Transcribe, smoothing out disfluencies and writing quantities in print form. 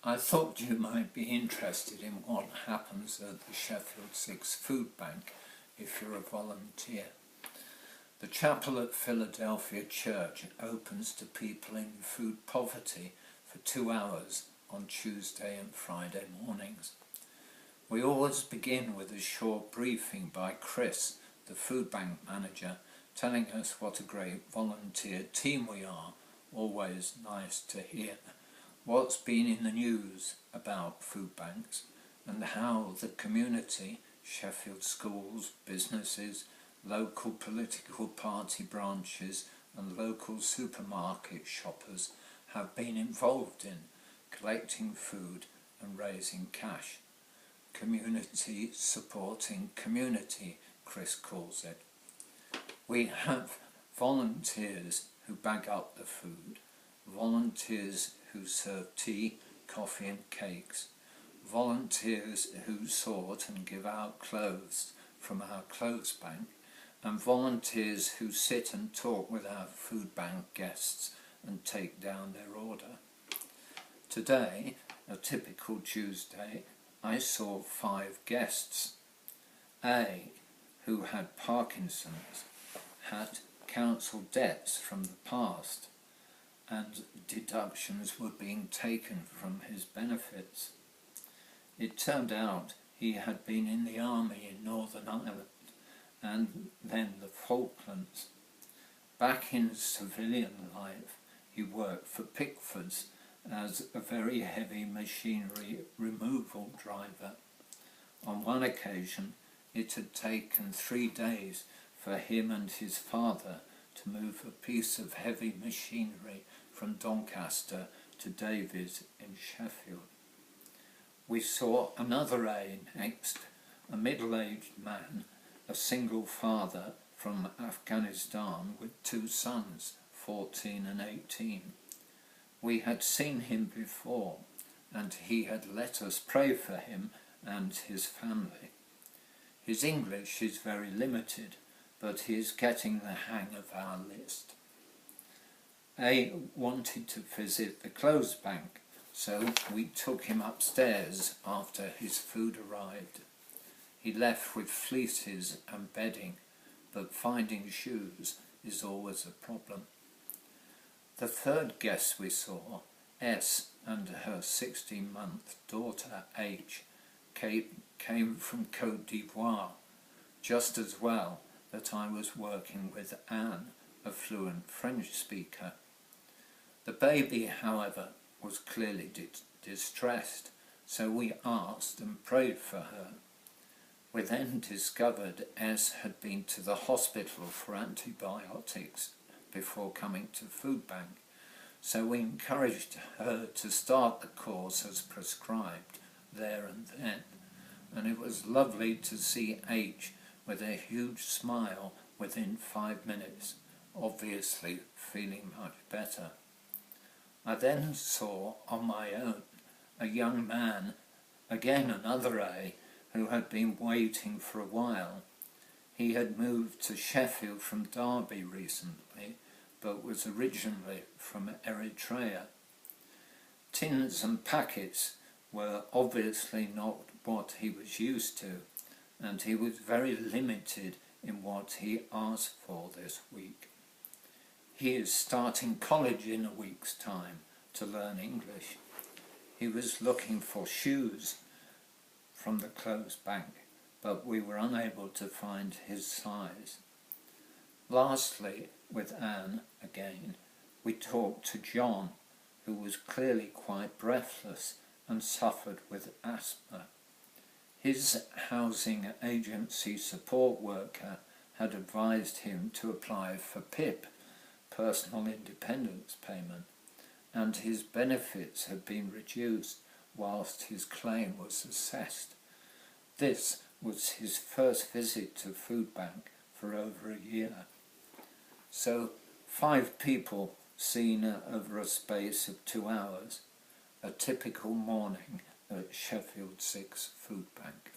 I thought you might be interested in what happens at the Sheffield 6 Food Bank if you're a volunteer. The chapel at Philadelphia Church opens to people in food poverty for 2 hours on Tuesday and Friday mornings. We always begin with a short briefing by Chris, the food bank manager, telling us what a great volunteer team we are. Always nice to hear what's been in the news about food banks and how the community, Sheffield schools, businesses, local political party branches and local supermarket shoppers have been involved in collecting food and raising cash. Community supporting community, Chris calls it. We have volunteers who bag up the food, volunteers who serve tea, coffee and cakes, volunteers who sort and give out clothes from our clothes bank, and volunteers who sit and talk with our food bank guests and take down their order. Today, a typical Tuesday, I saw 5 guests. A, who had Parkinson's, had council debts from the past, and deductions were being taken from his benefits. It turned out he had been in the army in Northern Ireland and then the Falklands. Back in civilian life, he worked for Pickford's as a very heavy machinery removal driver. On one occasion, it had taken 3 days for him and his father to move a piece of heavy machinery from Doncaster to Davies in Sheffield. We saw another A next, a middle-aged man, a single father from Afghanistan with 2 sons, 14 and 18. We had seen him before, and he had let us pray for him and his family. His English is very limited, but he is getting the hang of our list. A wanted to visit the clothes bank, so we took him upstairs after his food arrived. He left with fleeces and bedding, but finding shoes is always a problem. The third guest we saw, S, and her 16-month daughter H, came from Côte d'Ivoire, just as well that I was working with Anne, a fluent French speaker. The baby, however, was clearly distressed, so we asked and prayed for her. We then discovered S had been to the hospital for antibiotics before coming to Food Bank, so we encouraged her to start the course as prescribed there and then, and it was lovely to see H with a huge smile within 5 minutes, obviously feeling much better. I then saw on my own a young man, again another A, who had been waiting for a while. He had moved to Sheffield from Derby recently, but was originally from Eritrea. Tins and packets were obviously not what he was used to, and he was very limited in what he asked for this week. He is starting college in a week's time to learn English. He was looking for shoes from the clothes bank, but we were unable to find his size. Lastly, with Anne again, we talked to John, who was clearly quite breathless and suffered with asthma. His housing agency support worker had advised him to apply for PIP, Personal Independence Payment, and his benefits had been reduced whilst his claim was assessed. This was his first visit to Food Bank for over a year. So 5 people seen over a space of 2 hours, a typical morning at Sheffield 6 Food Bank.